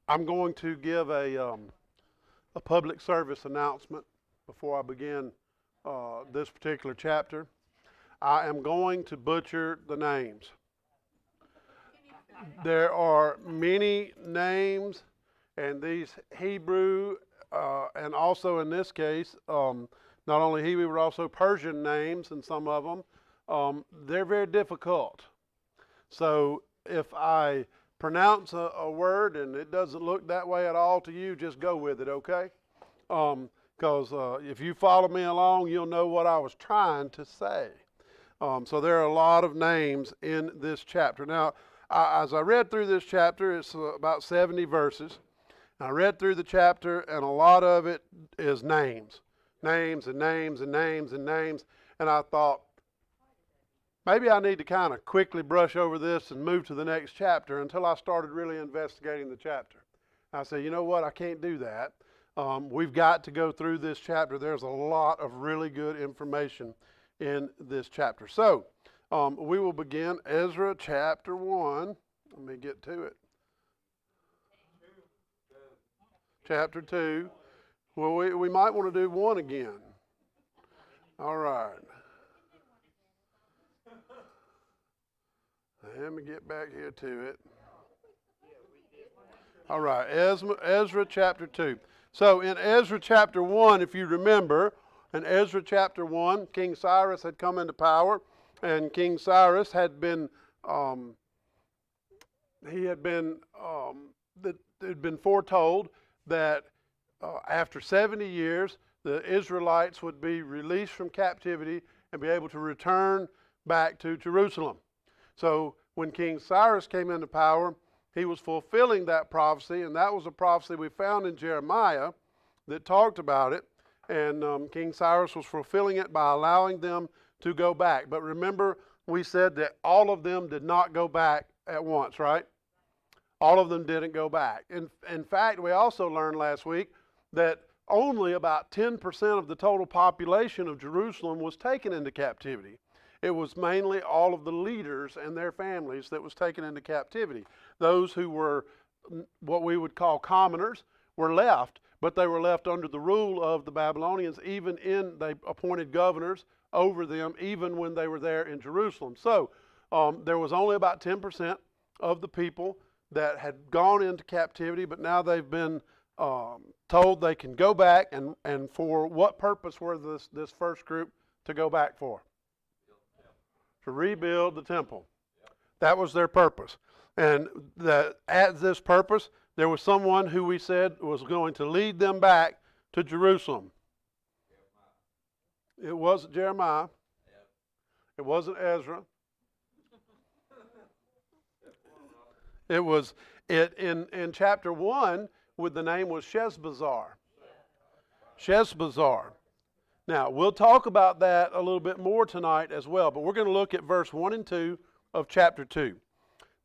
I'm going to give a public service announcement before I begin this particular chapter. I am going to butcher the names. There are many names, and these Hebrew, and also in this case, not only Hebrew but also Persian names, and some of them, they're very difficult. So if I pronounce a word and it doesn't look that way at all to you, just go with it, okay? Because if you follow me along, you'll know what I was trying to say. So there are a lot of names in this chapter. Now, as I read through this chapter, it's about 70 verses. I read through the chapter, and a lot of it is names. Names and names and names and names. And I thought, maybe I need to kind of quickly brush over this and move to the next chapter until I started really investigating the chapter. I said, you know what, I can't do that. We've got to go through this chapter. There's a lot of really good information in this chapter. So we will begin Ezra chapter 1. Let me get to it. Chapter 2. Well, we might want to do 1 again. All right. Let me get back here to it. All right, Ezra chapter 2. So in Ezra chapter 1, if you remember, in Ezra chapter 1, King Cyrus had come into power, and King Cyrus had been, it had been foretold that after 70 years, the Israelites would be released from captivity and be able to return back to Jerusalem. So when King Cyrus came into power, he was fulfilling that prophecy, and that was a prophecy we found in Jeremiah that talked about it. And King Cyrus was fulfilling it by allowing them to go back. But remember, we said that all of them did not go back at once, right? All of them didn't go back. In fact, we also learned last week that only about 10% of the total population of Jerusalem was taken into captivity. It was mainly all of the leaders and their families that was taken into captivity. Those who were what we would call commoners were left, but they were left under the rule of the Babylonians. They appointed governors over them even when they were there in Jerusalem. So there was only about 10% of the people that had gone into captivity, but now they've been told they can go back. And for what purpose were this first group to go back for? To rebuild the temple. That was their purpose. And at this purpose, there was someone who we said was going to lead them back to Jerusalem. It wasn't Jeremiah. It wasn't Ezra. It was in chapter 1, with the name was Sheshbazzar. Sheshbazzar. Now, we'll talk about that a little bit more tonight as well, but we're going to look at verse 1 and 2 of chapter 2.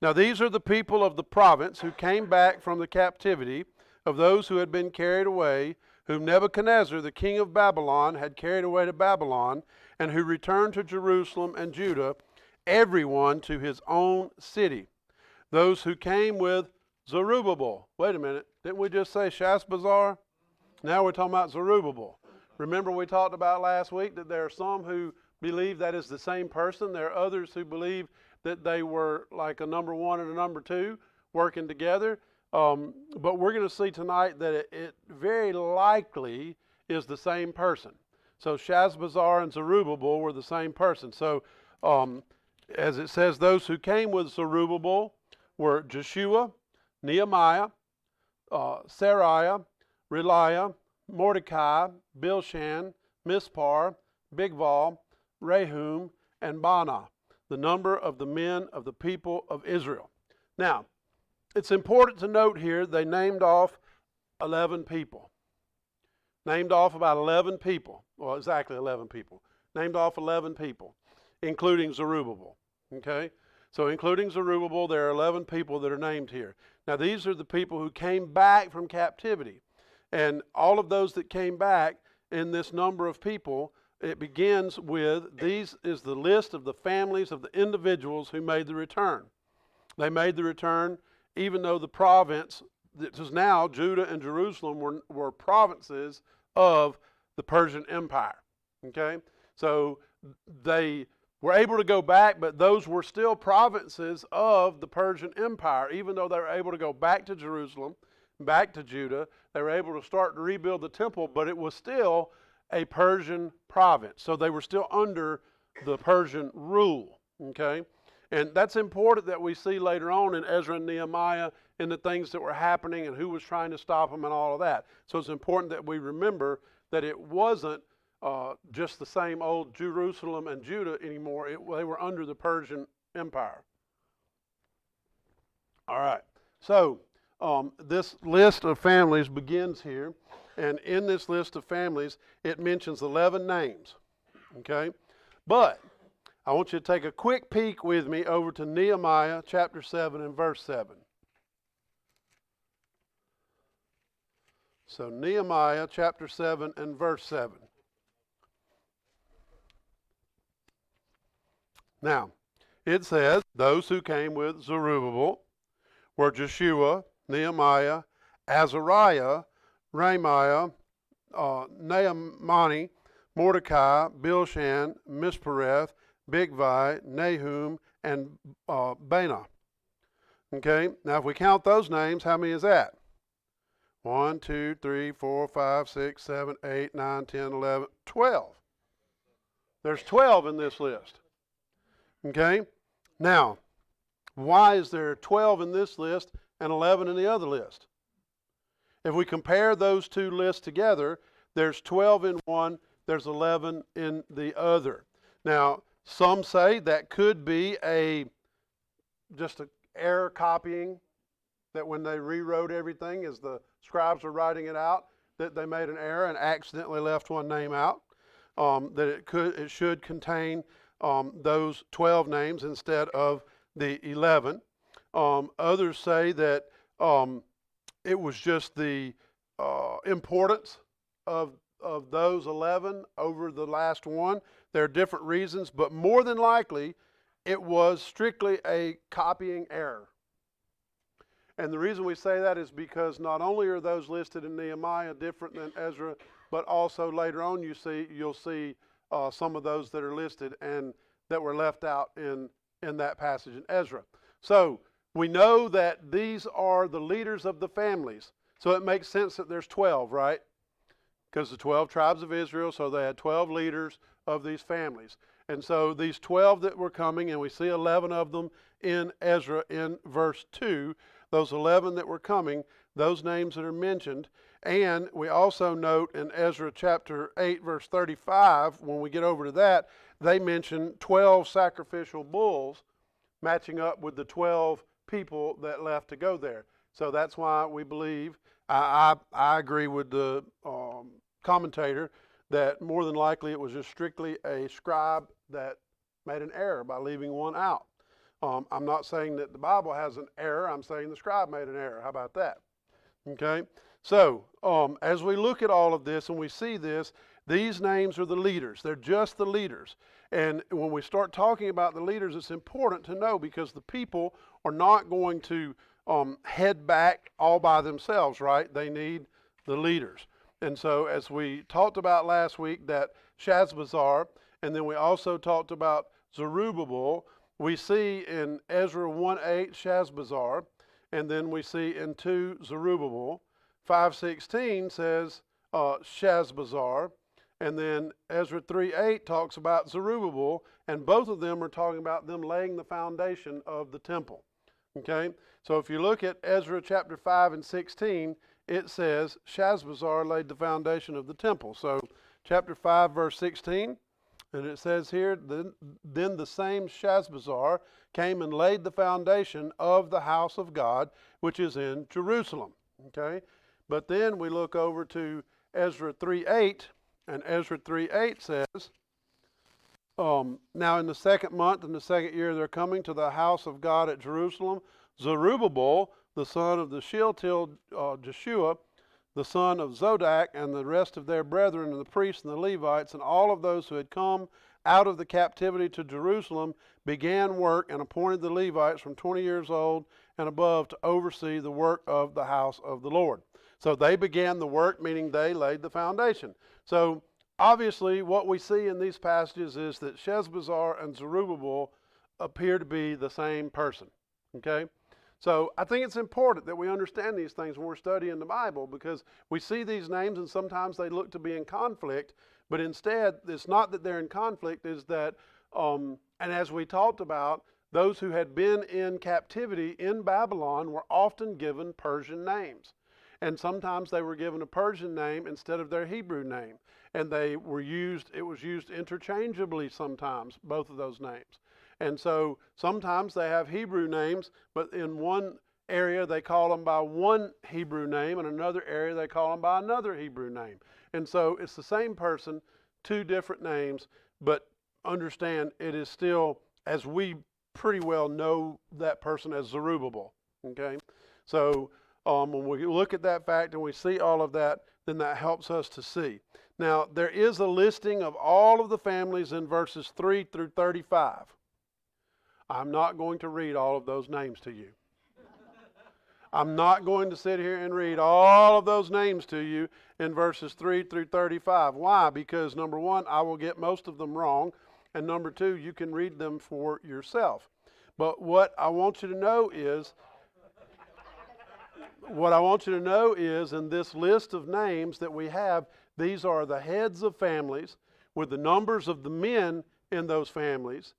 Now, these are the people of the province who came back from the captivity of those who had been carried away, whom Nebuchadnezzar, the king of Babylon, had carried away to Babylon, and who returned to Jerusalem and Judah, everyone to his own city. Those who came with Zerubbabel. Wait a minute, didn't we just say Sheshbazzar? Now we're talking about Zerubbabel. Remember we talked about last week that there are some who believe that is the same person. There are others who believe that they were like a number 1 and a number 2 working together. But we're going to see tonight that it very likely is the same person. So Sheshbazzar and Zerubbabel were the same person. So as it says, those who came with Zerubbabel were Jeshua, Nehemiah, Sariah, Reliah, Mordecai, Bilshan, Mispar, Bigval, Rehum, and Baanah, the number of the men of the people of Israel. Now, it's important to note here they named off 11 people. Named off about 11 people. Well, exactly 11 people. Named off 11 people, including Zerubbabel. Okay? So including Zerubbabel, there are 11 people that are named here. Now, these are the people who came back from captivity. And all of those that came back in this number of people, it begins with, these is the list of the families of the individuals who made the return. They made the return even though the province Because now Judah and Jerusalem were provinces of the Persian Empire. Okay? So they were able to go back, but those were still provinces of the Persian Empire. Even though they were able to go back to Jerusalem, back to Judah, they were able to start to rebuild the temple, but it was still a Persian province. So they were still under the Persian rule. Okay? And that's important that we see later on in Ezra and Nehemiah in the things that were happening and who was trying to stop them and all of that. So it's important that we remember that it wasn't just the same old Jerusalem and Judah anymore. They were under the Persian Empire. All right. So this list of families begins here. And in this list of families, it mentions 11 names. Okay? But I want you to take a quick peek with me over to Nehemiah chapter 7 and verse 7. So Nehemiah chapter 7 and verse 7. Now, it says, those who came with Zerubbabel were Jeshua, Nehemiah, Azariah, Ramiah, Naamani, Mordecai, Bilshan, Mispereth, Bigvai, Nahum, and Bana. Okay, now if we count those names, how many is that? 1, 2, 3, 4, 5, 6, 7, 8, 9, 10, 11, 12. There's 12 in this list. Okay, now, why is there 12 in this list and 11 in the other list? If we compare those two lists together, there's 12 in one, there's 11 in the other. Now, some say that could be just an error copying, that when they rewrote everything as the scribes were writing it out, that they made an error and accidentally left one name out. That it should contain those 12 names instead of the 11. Others say that it was just the importance of those 11 over the last one. There are different reasons, but more than likely, it was strictly a copying error. And the reason we say that is because not only are those listed in Nehemiah different than Ezra, but also later on you'll see some of those that are listed and that were left out in that passage in Ezra. So we know that these are the leaders of the families. So it makes sense that there's 12, right? Because the 12 tribes of Israel, so they had 12 leaders of these families. And so these 12 that were coming, and we see 11 of them in Ezra in verse 2, those 11 that were coming, those names that are mentioned. And we also note in Ezra chapter 8, verse 35, when we get over to that, they mention 12 sacrificial bulls matching up with the 12 people that left to go there. So that's why we believe, I agree with the commentator, that more than likely it was just strictly a scribe that made an error by leaving one out. I'm not saying that the Bible has an error. I'm saying the scribe made an error. How about that? Okay? So, as we look at all of this and we see this, these names are the leaders. They're just the leaders. And when we start talking about the leaders, it's important to know because the people are not going to head back all by themselves, right? They need the leaders. And so as we talked about last week, that Shazbazzar, and then we also talked about Zerubbabel, we see in Ezra 1:8 Shazbazzar, and then we see in 2 Zerubbabel. 5:16 says Shazbazzar, and then Ezra 3:8 talks about Zerubbabel, and both of them are talking about them laying the foundation of the temple. Okay? So if you look at Ezra chapter 5 and 16, it says Shazbazzar laid the foundation of the temple. So chapter 5 verse 16, and it says here, then the same Shazbazzar came and laid the foundation of the house of God, which is in Jerusalem. Okay? But then we look over to Ezra 3:8, and Ezra 3:8 says, now in the second month, in the second year, they're coming to the house of God at Jerusalem, Zerubbabel, the son of the Shealtiel, Jeshua, the son of Zodak, and the rest of their brethren, and the priests and the Levites, and all of those who had come out of the captivity to Jerusalem began work and appointed the Levites from 20 years old and above to oversee the work of the house of the Lord. So they began the work, meaning they laid the foundation. So obviously what we see in these passages is that Sheshbazzar and Zerubbabel appear to be the same person. Okay? So I think it's important that we understand these things when we're studying the Bible, because we see these names and sometimes they look to be in conflict, but instead it's not that they're in conflict, is that, and as we talked about, those who had been in captivity in Babylon were often given Persian names. And sometimes they were given a Persian name instead of their Hebrew name. And it was used interchangeably sometimes, both of those names. And so sometimes they have Hebrew names, but in one area they call them by one Hebrew name, and another area they call them by another Hebrew name. And so it's the same person, two different names, but understand it is still, as we pretty well know that person as Zerubbabel. Okay? So when we look at that fact and we see all of that, then that helps us to see. Now, there is a listing of all of the families in verses 3 through 35. I'm not going to read all of those names to you. I'm not going to sit here and read all of those names to you in verses 3 through 35. Why? Because number one, I will get most of them wrong, and number two, you can read them for yourself. But what I want you to know is, in this list of names that we have, these are the heads of families with the numbers of the men in those families.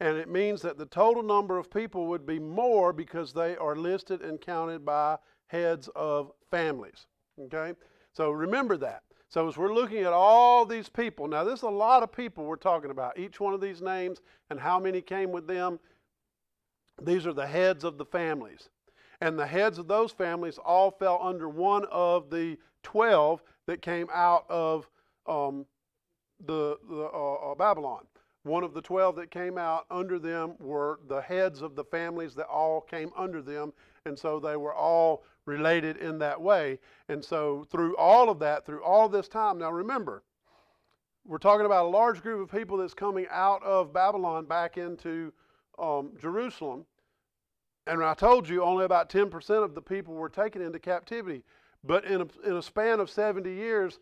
And it means that the total number of people would be more because they are listed and counted by heads of families. Okay? So remember that. So as we're looking at all these people, now there's a lot of people we're talking about. Each one of these names and how many came with them, these are the heads of the families. And the heads of those families all fell under one of the 12 that came out of Babylon. One of the 12 that came out under them were the heads of the families that all came under them, and so they were all related in that way. And so through all of that, through all this time, now remember, we're talking about a large group of people that's coming out of Babylon back into Jerusalem. And I told you only about 10% of the people were taken into captivity. But in a span of 70 years,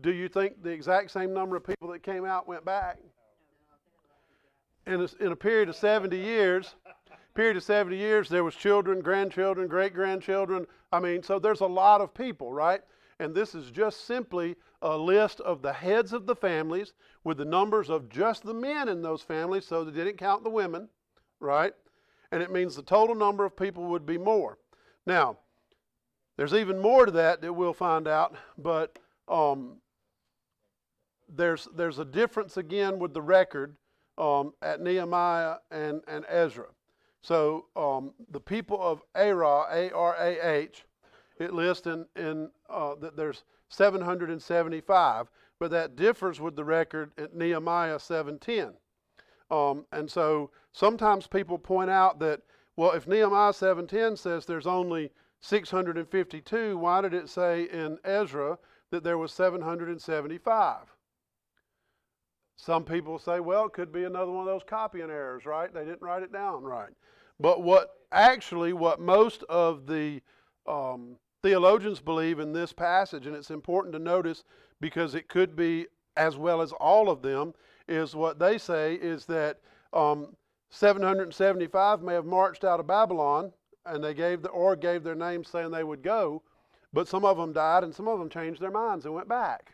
do you think the exact same number of people that came out went back? In a period of 70 years, there was children, grandchildren, great-grandchildren. I mean, so there's a lot of people, right? And this is just simply a list of the heads of the families with the numbers of just the men in those families, so they didn't count the women, right? And it means the total number of people would be more. Now, there's even more to that we'll find out, but there's a difference again with the record at Nehemiah and Ezra. So the people of Arah, A-R-A-H, it lists that there's 775, but that differs with the record at Nehemiah 7:10. And so sometimes people point out that, well, if Nehemiah 7:10 says there's only 652, why did it say in Ezra that there was 775? Some people say, well, it could be another one of those copying errors, right? They didn't write it down right. But what most of the theologians believe in this passage, and it's important to notice because it could be as well as all of them, is what they say is that 775 may have marched out of Babylon, and they gave their names saying they would go, but some of them died and some of them changed their minds and went back.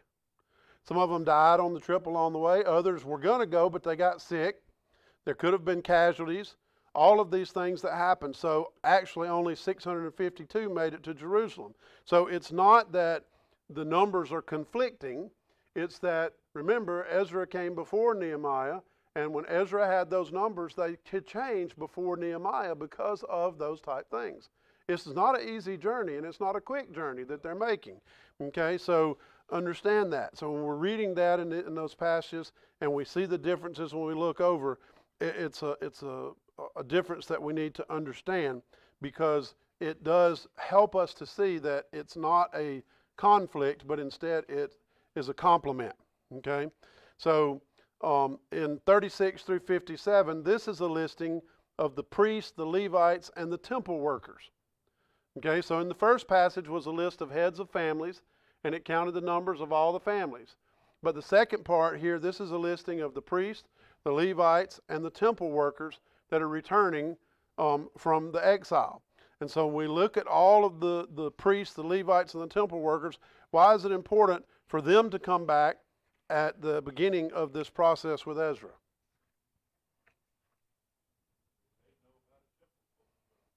Some of them died on the trip along the way. Others were going to go, but they got sick. There could have been casualties. All of these things that happened. So actually only 652 made it to Jerusalem. So it's not that the numbers are conflicting. It's that, remember, Ezra came before Nehemiah, and when Ezra had those numbers, they could change before Nehemiah because of those type things. This is not an easy journey, and it's not a quick journey that they're making. Okay, so understand that. So when we're reading that in those passages, and we see the differences when we look over, it's a difference that we need to understand, because it does help us to see that it's not a conflict, but instead it is a complement. Okay, so in 36 through 57, this is a listing of the priests, the Levites, and the temple workers. Okay, so in the first passage was a list of heads of families, and it counted the numbers of all the families. But the second part here, this is a listing of the priests, the Levites, and the temple workers that are returning from the exile. And so when we look at all of the priests, the Levites, and the temple workers, why is it important for them to come back at the beginning of this process with Ezra?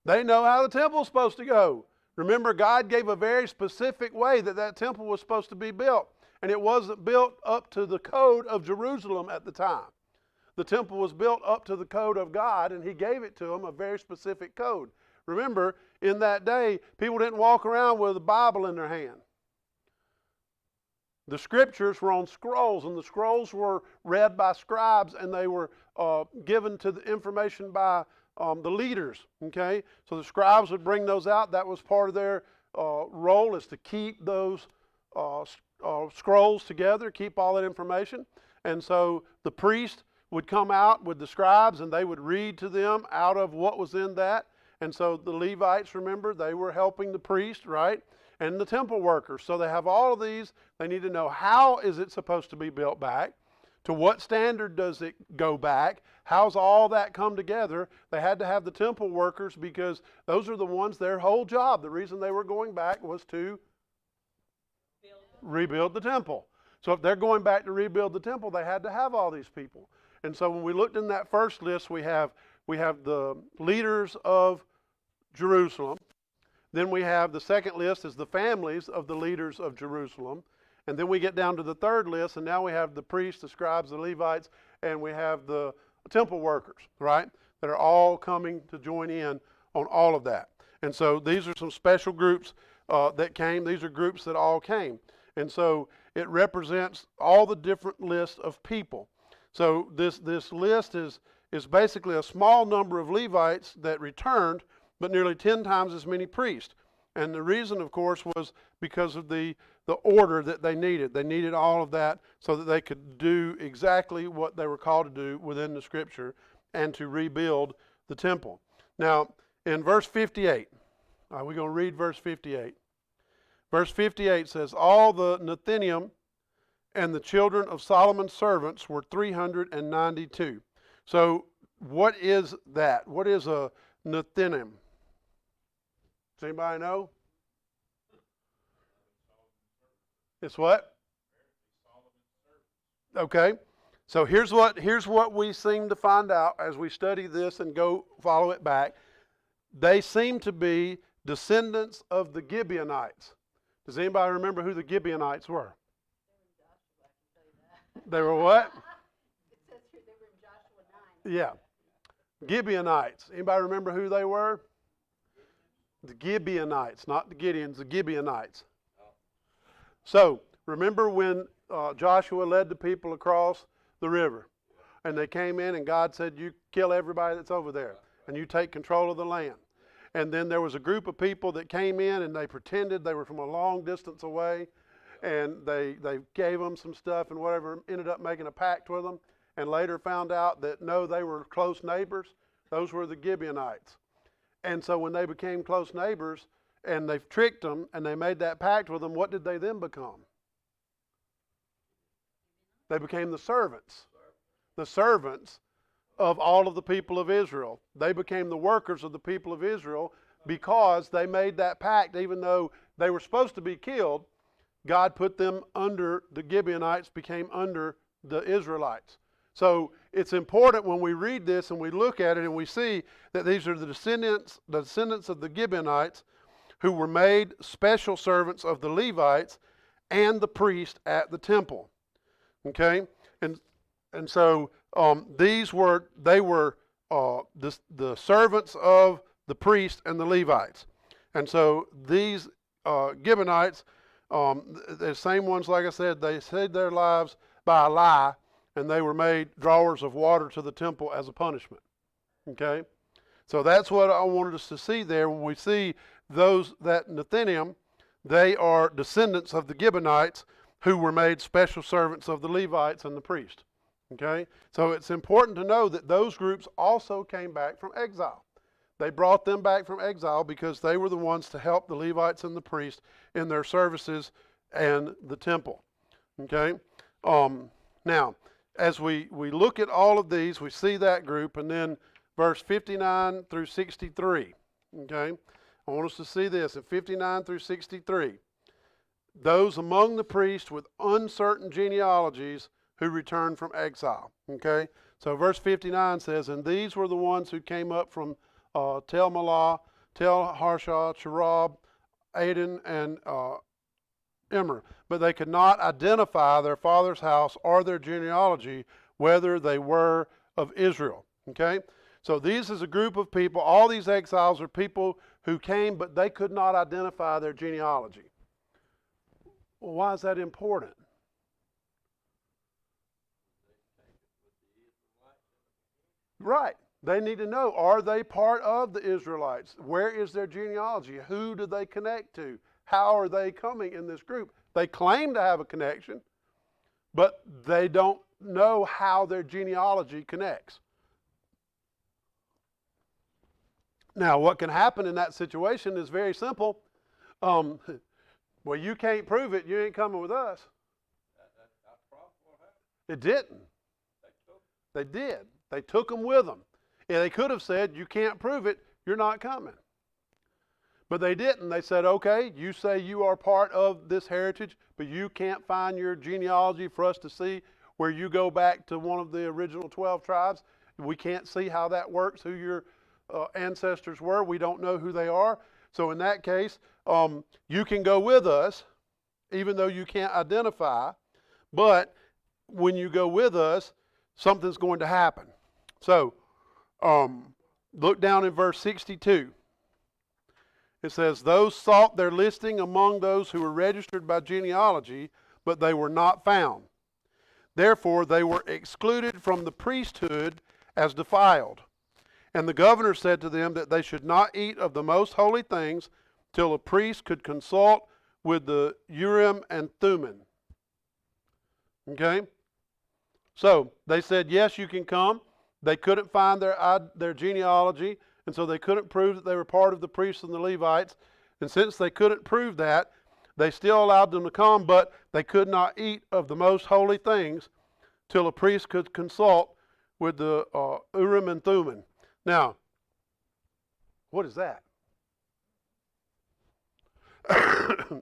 They know how the temple's supposed to go. Remember, God gave a very specific way that temple was supposed to be built. And it wasn't built up to the code of Jerusalem at the time. The temple was built up to the code of God, and he gave it to them, a very specific code. Remember, in that day, people didn't walk around with a Bible in their hand. The scriptures were on scrolls, and the scrolls were read by scribes, and they were given to the information by the leaders. Okay, so the scribes would bring those out. That was part of their role, is to keep those scrolls together, keep all that information. And so the priest would come out with the scribes, and they would read to them out of what was in that. And so the Levites, remember, they were helping the priest, right? And the temple workers. So they have all of these. They need to know, how is it supposed to be built back? To what standard does it go back? How's all that come together? They had to have the temple workers, because those are the ones, their whole job, the reason they were going back was to rebuild the temple. So if they're going back to rebuild the temple, they had to have all these people. And so when we looked in that first list, we have the leaders of Jerusalem. Then we have the second list is the families of the leaders of Jerusalem. And then we get down to the third list, and now we have the priests, the scribes, the Levites, and we have the temple workers, right? That are all coming to join in on all of that. And so these are some special groups that came. These are groups that all came. And so it represents all the different lists of people. So this list is basically a small number of Levites that returned, but nearly 10 times as many priests. And the reason, of course, was because of the order that they needed. They needed all of that so that they could do exactly what they were called to do within the Scripture, and to rebuild the temple. Now, in verse 58, we're going to read verse 58. Verse 58 says, all the Nethinim and the children of Solomon's servants were 392. So what is that? What is a Nethinim? Does anybody know? It's what? Okay. So here's what we seem to find out as we study this and go follow it back. They seem to be descendants of the Gibeonites. Does anybody remember who the Gibeonites were? They were what? It says here they were in Joshua 9. Yeah. Gibeonites. Anybody remember who they were? The Gibeonites, not the Gideons, the Gibeonites. So, remember when Joshua led the people across the river, and they came in and God said, you kill everybody that's over there, and you take control of the land. And then there was a group of people that came in, and they pretended they were from a long distance away, and they gave them some stuff and whatever, ended up making a pact with them, and later found out that no, they were close neighbors. Those were the Gibeonites. And so when they became close neighbors, and they've tricked them, and they made that pact with them, what did they then become? They became the servants of all of the people of Israel. They became the workers of the people of Israel because they made that pact. Even though they were supposed to be killed, God put them under, the Gibeonites became under the Israelites. So it's important when we read this and we look at it and we see that these are the descendants of the Gibeonites who were made special servants of the Levites and the priest at the temple. Okay? And so the servants of the priest and the Levites. And so these Gibeonites, the same ones, like I said, they saved their lives by a lie, and they were made drawers of water to the temple as a punishment. Okay? So that's what I wanted us to see there. When we see that Nethinim, they are descendants of the Gibeonites who were made special servants of the Levites and the priest. Okay? So it's important to know that those groups also came back from exile. They brought them back from exile because they were the ones to help the Levites and the priests in their services and the temple. Okay? Now, as we look at all of these, we see that group, and then verse 59 through 63. Okay? I want us to see this in 59 through 63. Those among the priests with uncertain genealogies who returned from exile. Okay? So verse 59 says, and these were the ones who came up from Tel Malah, Tel Harsha, Cherub, Aden, and Immer. But they could not identify their father's house or their genealogy, whether they were of Israel. Okay? So these is a group of people. All these exiles are people who came, but they could not identify their genealogy. Well, why is that important? Right. They need to know, are they part of the Israelites? Where is their genealogy? Who do they connect to? How are they coming in this group? They claim to have a connection, but they don't know how their genealogy connects. Now, what can happen in that situation is very simple. Well, you can't prove it. You ain't coming with us. It didn't. They did. They took them with them. And they could have said, you can't prove it. You're not coming. But they didn't. They said, okay, you say you are part of this heritage, but you can't find your genealogy for us to see where you go back to one of the original 12 tribes. We can't see how that works, who your ancestors were. We don't know who they are. So in that case, you can go with us, even though you can't identify. But when you go with us, something's going to happen. So look down in verse 62. It says, those sought their listing among those who were registered by genealogy, but they were not found. Therefore, they were excluded from the priesthood as defiled. And the governor said to them that they should not eat of the most holy things till a priest could consult with the Urim and Thummim. Okay? So, they said, yes, you can come. They couldn't find their genealogy, and so they couldn't prove that they were part of the priests and the Levites. And since they couldn't prove that, they still allowed them to come, but they could not eat of the most holy things till a priest could consult with the Urim and Thummim. Now, what is that?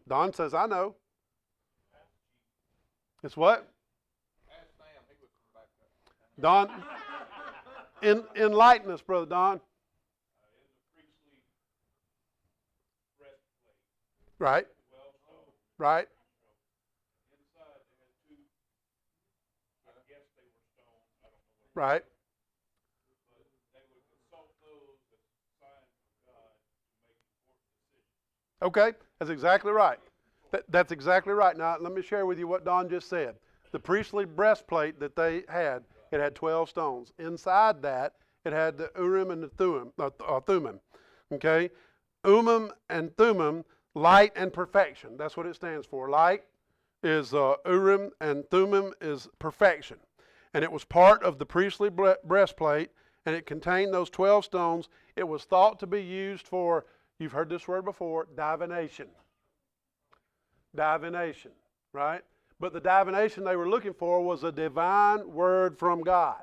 Don says, I know. It's what? Don, enlighten us, Brother Don. Right. Right. Right. Okay, that's exactly right. That's exactly right. Now, let me share with you what Don just said. The priestly breastplate that they had, it had 12 stones. Inside that, it had the Urim and the Thummim. Okay? Urim and Thummim, light and perfection. That's what it stands for. Light is Urim, and Thummim is perfection. And it was part of the priestly breastplate, and it contained those 12 stones. It was thought to be used for, you've heard this word before, divination. Divination, right? But the divination they were looking for was a divine word from God.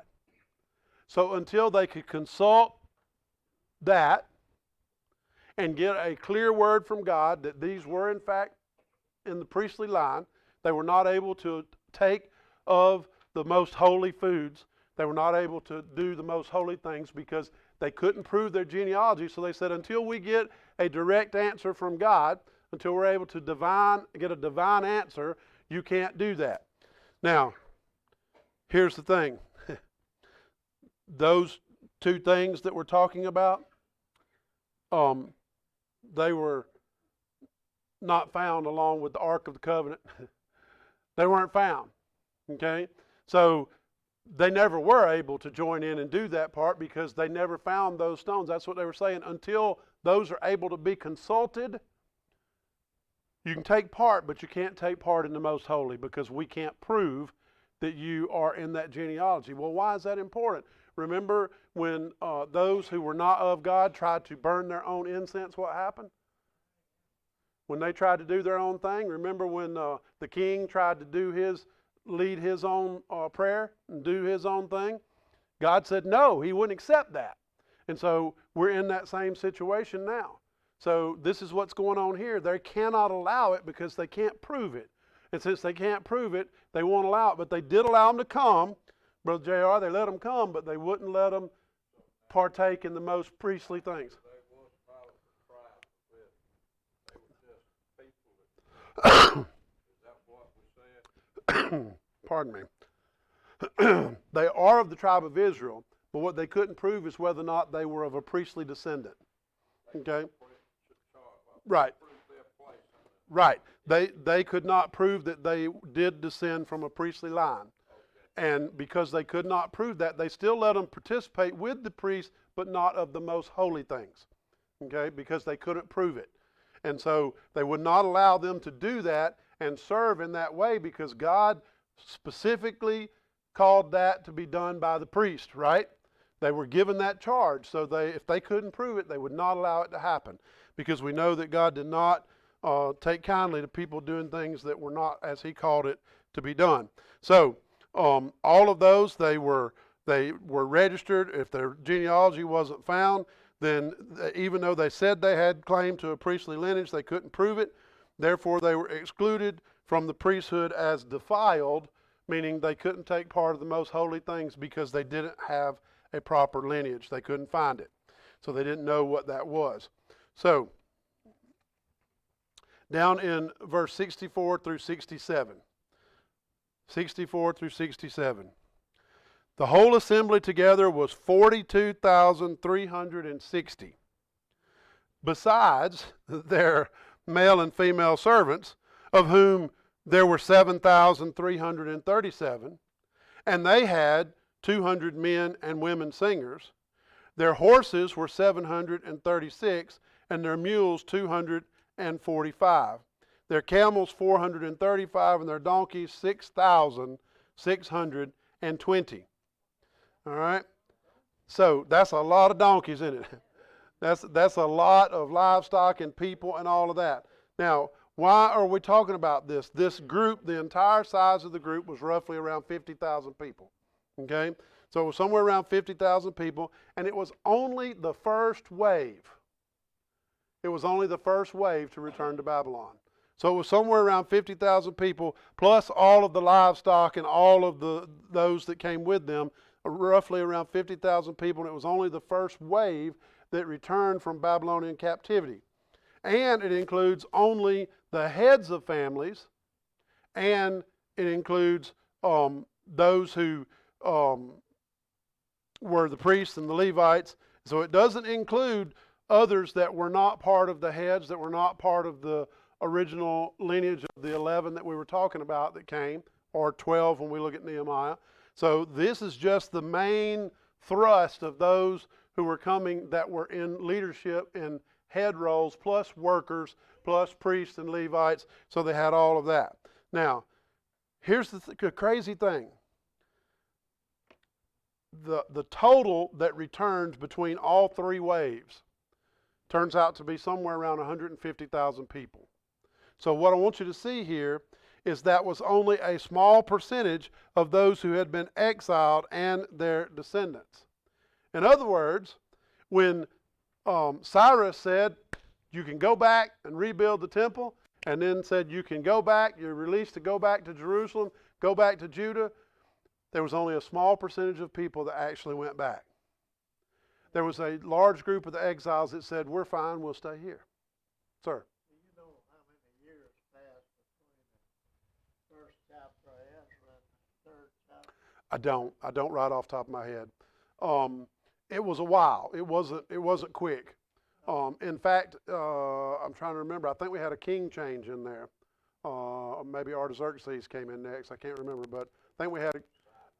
So until they could consult that and get a clear word from God that these were in fact in the priestly line, they were not able to take of the most holy foods. They were not able to do the most holy things because they couldn't prove their genealogy. So they said, until we get a direct answer from God, until we're able to get a divine answer, you can't do that. Now, here's the thing. Those two things that we're talking about, they were not found along with the Ark of the Covenant. They weren't found. Okay? So they never were able to join in and do that part because they never found those stones. That's what they were saying. Until those are able to be consulted, you can take part, but you can't take part in the most holy because we can't prove that you are in that genealogy. Well, why is that important? Remember when those who were not of God tried to burn their own incense, what happened? When they tried to do their own thing, remember when the king tried to lead his own prayer and do his own thing? God said no, he wouldn't accept that. And so we're in that same situation now. So this is what's going on here. They cannot allow it because they can't prove it. And since they can't prove it, they won't allow it. But they did allow them to come. Brother JR, they let them come, but they wouldn't let them partake in the most priestly things. Pardon me. They are of the tribe of Israel, but what they couldn't prove is whether or not they were of a priestly descendant. Okay? Right. Right. They could not prove that they did descend from a priestly line. And because they could not prove that, they still let them participate with the priest, but not of the most holy things. Okay? Because they couldn't prove it. And so they would not allow them to do that and serve in that way because God specifically called that to be done by the priest, right? They were given that charge. So if they couldn't prove it, they would not allow it to happen because we know that God did not take kindly to people doing things that were not as he called it to be done. So all of those, they were registered. If their genealogy wasn't found, then even though they said they had claim to a priestly lineage, they couldn't prove it. Therefore, they were excluded from the priesthood as defiled, meaning they couldn't take part of the most holy things because they didn't have a proper lineage. They couldn't find it. So they didn't know what that was. So, down in verse 64 through 67. 64 through 67. The whole assembly together was 42,360. Besides their male and female servants, of whom there were 7,337, and they had 200 men and women singers. Their horses were 736, and their mules 245. Their camels 435, and their donkeys 6,620. All right? So that's a lot of donkeys in it. That's a lot of livestock and people and all of that. Now, why are we talking about this? This group, the entire size of the group was roughly around 50,000 people. Okay? So it was somewhere around 50,000 people, and it was only the first wave. It was only the first wave to return to Babylon. So it was somewhere around 50,000 people, plus all of the livestock and all of those that came with them, roughly around 50,000 people, and it was only the first wave that returned from Babylonian captivity. And it includes only the heads of families, and it includes those who were the priests and the Levites. So it doesn't include others that were not part of the heads, that were not part of the original lineage of the 11 that we were talking about that came, or 12 when we look at Nehemiah. So this is just the main thrust of those who were coming that were in leadership in head roles, plus workers, plus priests and Levites. So they had all of that. Now, here's the crazy thing. The total that returns between all three waves turns out to be somewhere around 150,000 people. So what I want you to see here is that was only a small percentage of those who had been exiled and their descendants. In other words, when Cyrus said, you can go back and rebuild the temple, and then said you can go back, you're released to go back to Jerusalem, go back to Judah, there was only a small percentage of people that actually went back. There was a large group of the exiles that said, we're fine, we'll stay here. Sir? Do you know how many years passed between the first chapter of Ezra and the third chapter? I don't right off the top of my head. It was a while. It wasn't quick. In fact, I'm trying to remember. I think we had a king change in there. Maybe Artaxerxes came in next. I can't remember, but I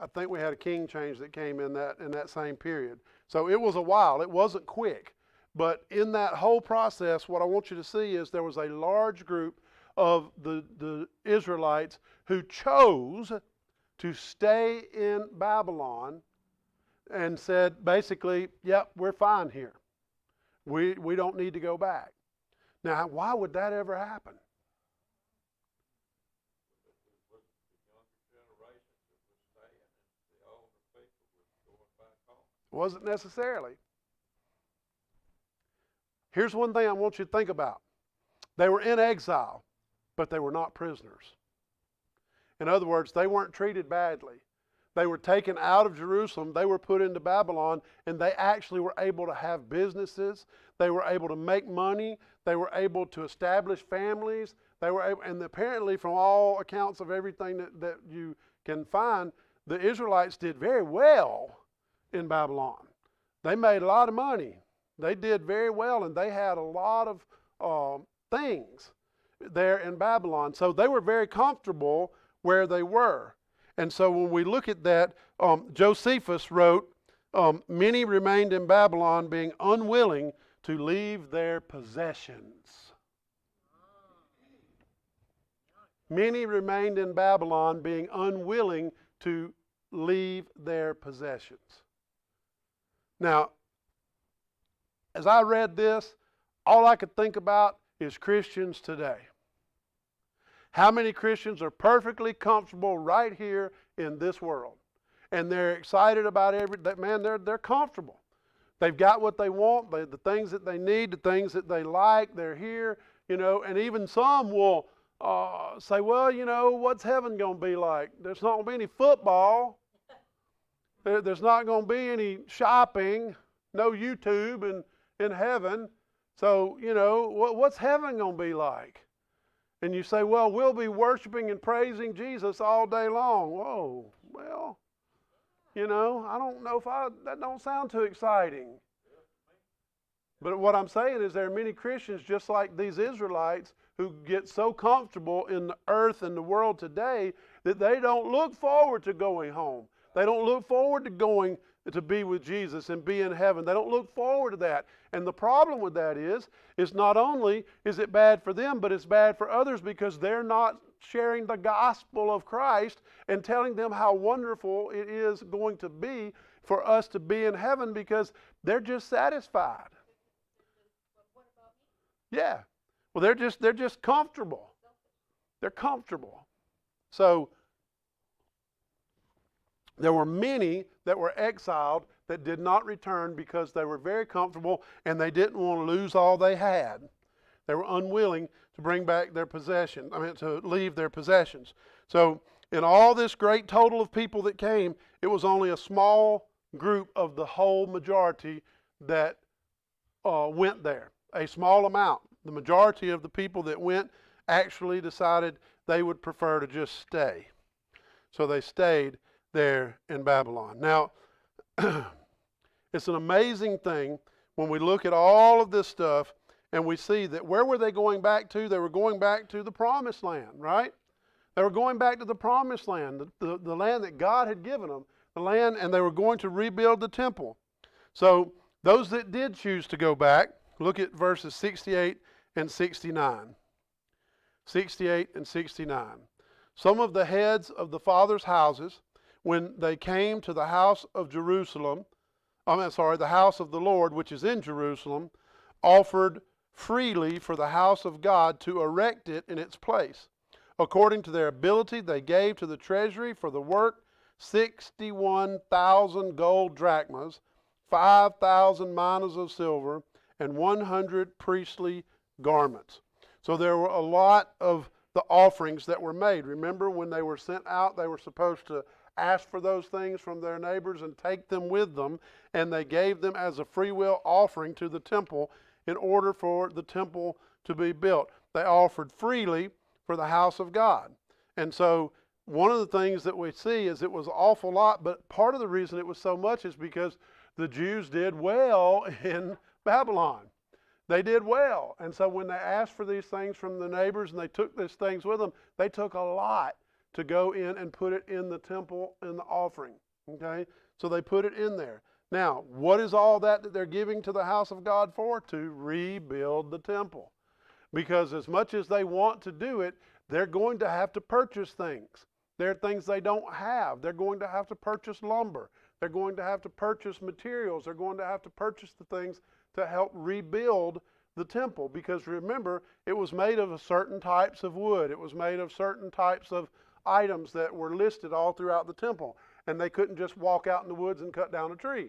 think we had a king change that came in that same period. So it was a while. It wasn't quick. But in that whole process, what I want you to see is there was a large group of the Israelites who chose to stay in Babylon and said, basically, yep, we're fine here. We don't need to go back. Now, why would that ever happen? Wasn't necessarily. Here's one thing I want you to think about. They were in exile, but they were not prisoners. In other words, they weren't treated badly. They were taken out of Jerusalem. They were put into Babylon, and they actually were able to have businesses. They were able to make money. They were able to establish families. They were able, and apparently, from all accounts of everything that you can find, the Israelites did very well in Babylon. They made a lot of money. They did very well, and they had a lot of things there in Babylon. So they were very comfortable where they were. And so when we look at that, Josephus wrote, many remained in Babylon being unwilling to leave their possessions. Many remained in Babylon being unwilling to leave their possessions. Now, as I read this, all I could think about is Christians today. How many Christians are perfectly comfortable right here in this world? And they're excited about they're comfortable. They've got what they want, the things that they need, the things that they like, they're here, and even some will say, well, what's heaven going to be like? There's not going to be any football. There's not going to be any shopping, no YouTube in heaven. So, what's heaven going to be like? And you say, well, we'll be worshiping and praising Jesus all day long. Whoa, well, I don't know that don't sound too exciting. But what I'm saying is there are many Christians just like these Israelites who get so comfortable in the earth and the world today that they don't look forward to going home. They don't look forward to going to be with Jesus and be in heaven. They don't look forward to that. And the problem with that is not only is it bad for them, but it's bad for others because they're not sharing the gospel of Christ and telling them how wonderful it is going to be for us to be in heaven because they're just satisfied. Yeah. Well, they're just comfortable. They're comfortable. So there were many that were exiled that did not return because they were very comfortable and they didn't want to lose all they had. They were unwilling to bring back their to leave their possessions. So in all this great total of people that came, it was only a small group of the whole majority that went there. A small amount. The majority of the people that went actually decided they would prefer to just stay. So they stayed there in Babylon. Now, it's an amazing thing when we look at all of this stuff and we see that where were they going back to? They were going back to the promised land, right? They were going back to the promised land, the land that God had given them, the land, and they were going to rebuild the temple. So those that did choose to go back, look at verses 68 and 69. 68 and 69. Some of the heads of the fathers' houses, when they came to the house of the house of the Lord, which is in Jerusalem, offered freely for the house of God to erect it in its place. According to their ability, they gave to the treasury for the work 61,000 gold drachmas, 5,000 minas of silver, and 100 priestly garments. So there were a lot of the offerings that were made. Remember, when they were sent out, they were supposed to ask for those things from their neighbors and take them with them, and they gave them as a free will offering to the temple in order for the temple to be built. They offered freely for the house of God. And so one of the things that we see is it was an awful lot, but part of the reason it was so much is because the Jews did well in Babylon. They did well. And so when they asked for these things from the neighbors and they took these things with them, they took a lot to go in and put it in the temple in the offering. Okay? So they put it in there. Now, what is all that they're giving to the house of God for? To rebuild the temple. Because as much as they want to do it, they're going to have to purchase things. There are things they don't have. They're going to have to purchase lumber. They're going to have to purchase materials. They're going to have to purchase the things to help rebuild the temple, because remember, it was made of certain types of wood. It was made of certain types of items that were listed all throughout the temple, and they couldn't just walk out in the woods and cut down a tree.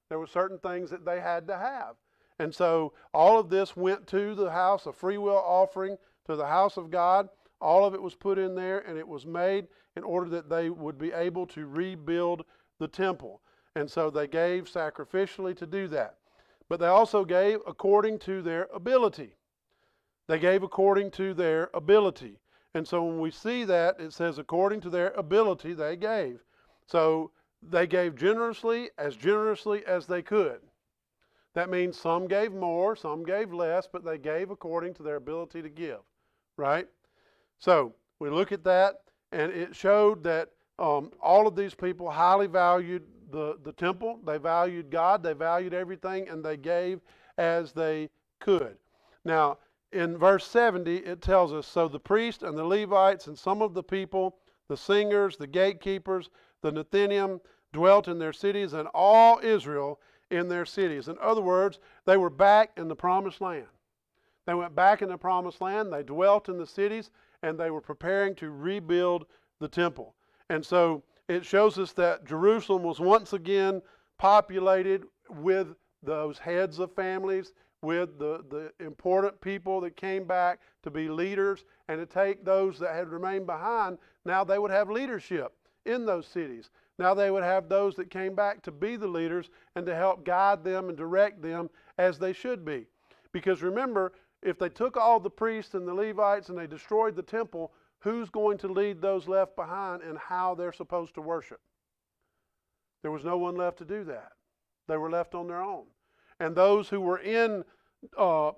There were certain things that they had to have. And so all of this went to the house, a free will offering to the house of God. All of it was put in there, and it was made in order that they would be able to rebuild the temple. And so they gave sacrificially to do that. But they also gave according to their ability. They gave according to their ability. And so when we see that, it says according to their ability they gave. So they gave generously as they could. That means some gave more, some gave less, but they gave according to their ability to give, right? So we look at that, and it showed that all of these people highly valued the temple. They valued God. They valued everything, and they gave as they could. Now, in verse 70, it tells us, so the priest and the Levites and some of the people, the singers, the gatekeepers, the Nethinim, dwelt in their cities, and all Israel in their cities. In other words, they were back in the promised land. They went back in the promised land. They dwelt in the cities, and they were preparing to rebuild the temple. And so it shows us that Jerusalem was once again populated with those heads of families, with the important people that came back to be leaders, and to take those that had remained behind. Now they would have leadership in those cities. Now they would have those that came back to be the leaders and to help guide them and direct them as they should be. Because remember, if they took all the priests and the Levites and they destroyed the temple, who's going to lead those left behind and how they're supposed to worship? There was no one left to do that. They were left on their own. And those who were in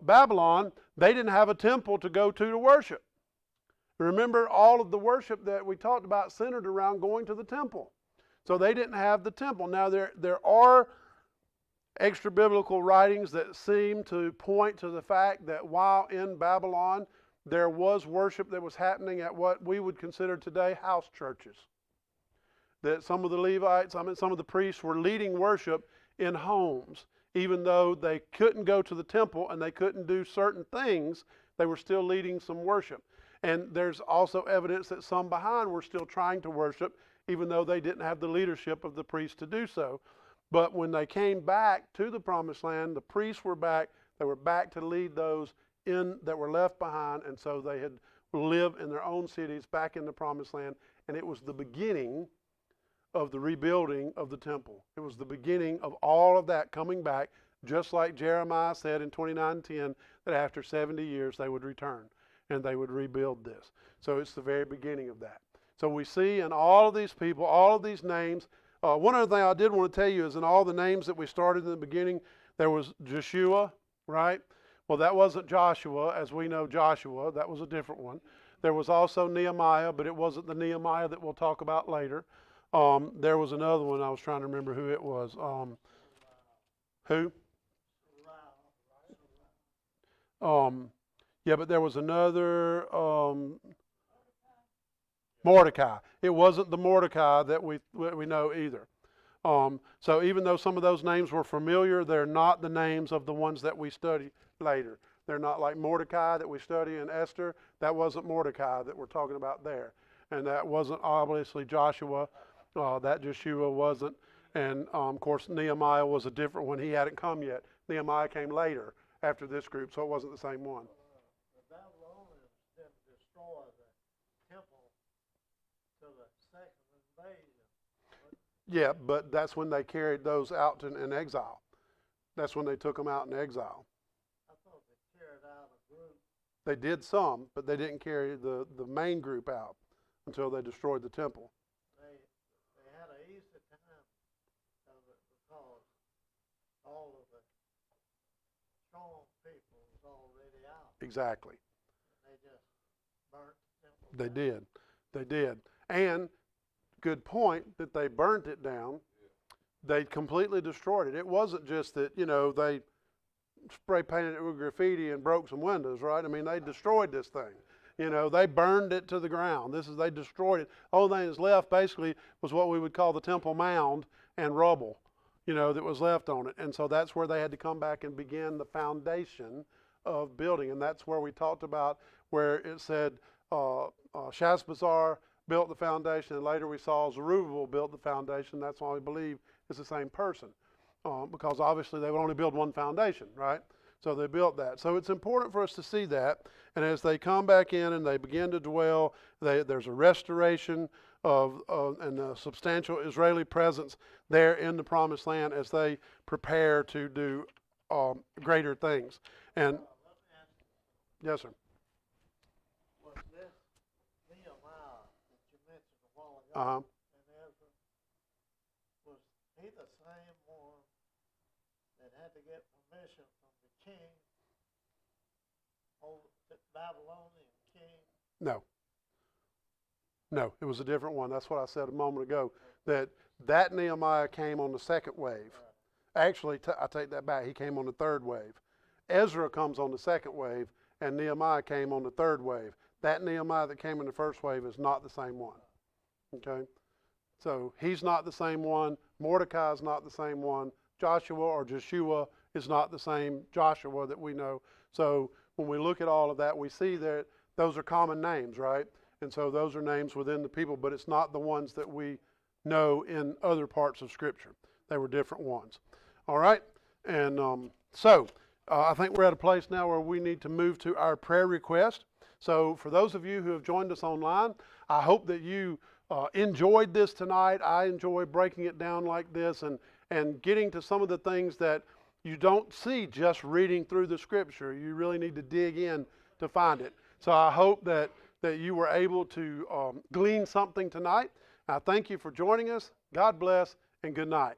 Babylon, they didn't have a temple to go to worship. Remember, all of the worship that we talked about centered around going to the temple. So they didn't have the temple. Now there are extra biblical writings that seem to point to the fact that while in Babylon, there was worship that was happening at what we would consider today house churches. That some of the Levites, some of the priests were leading worship in homes. Even though they couldn't go to the temple and they couldn't do certain things, they were still leading some worship. And there's also evidence that some behind were still trying to worship, even though they didn't have the leadership of the priests to do so. But when they came back to the promised land, the priests were back. They were back to lead those in that were left behind, and so they had lived in their own cities back in the promised land. And it was the beginning of the rebuilding of the temple. It was the beginning of all of that coming back, just like Jeremiah said in 29:10, that after 70 years they would return and they would rebuild this. So it's the very beginning of that. So we see in all of these people, all of these names, one other thing I did want to tell you is in all the names that we started in the beginning, there was Joshua, right? Well, that wasn't Joshua, as we know Joshua. That was a different one. There was also Nehemiah, but it wasn't the Nehemiah that we'll talk about later. There was another one. I was trying to remember who it was. Who? Yeah, but there was another Mordecai. It wasn't the Mordecai that we know either. So even though some of those names were familiar, they're not the names of the ones that we study later. They're not like Mordecai that we study in Esther. That wasn't Mordecai that we're talking about there. And that wasn't obviously Joshua. That Joshua wasn't. And of course, Nehemiah was a different one. He hadn't come yet. Nehemiah came later after this group, so it wasn't the same one. The Babylonians didn't destroy the temple till the second invasion. Yeah, but that's when they carried those out in exile. That's when they took them out in exile. I thought they carried out a group. They did some, but they didn't carry the main group out until they destroyed the temple. They had an easy time of it because all of the strong people was already out. Exactly. They just burnt the temple They down. did. They did. And good point that they burnt it down. They completely destroyed it. It wasn't just that, they spray painted it with graffiti and broke some windows, right? I mean, they destroyed this thing. You know, they burned it to the ground. They destroyed it. The only thing that's left basically was what we would call the temple mound and rubble, you know, that was left on it. And so that's where they had to come back and begin the foundation of building. And that's where we talked about where it said Shashbazzar built the foundation, and later we saw Zerubbabel built the foundation. That's why we believe it's the same person, because obviously they would only build one foundation, right? So they built that. So it's important for us to see that. And as they come back in and they begin to dwell, there's a restoration and a substantial Israeli presence there in the Promised Land as they prepare to do greater things. And Let me ask you, yes, sir. was this Nehemiah that you mentioned a while ago, Uh-huh. and Ezra, was he the same one that had to get permission from the king, the Babylonian king? No. No, it was a different one. That's what I said a moment ago, that Nehemiah came on the second wave. Actually, I take that back. He came on the third wave. Ezra comes on the second wave, and Nehemiah came on the third wave. That Nehemiah that came in the first wave is not the same one. Okay? So he's not the same one. Mordecai is not the same one. Joshua or Joshua is not the same Joshua that we know. So when we look at all of that, we see that those are common names, right? And so those are names within the people, but it's not the ones that we know in other parts of Scripture. They were different ones. All right? And I think we're at a place now where we need to move to our prayer request. So for those of you who have joined us online, I hope that you enjoyed this tonight. I enjoy breaking it down like this and getting to some of the things that you don't see just reading through the Scripture. You really need to dig in to find it. So I hope that you were able to glean something tonight. I thank you for joining us. God bless and good night.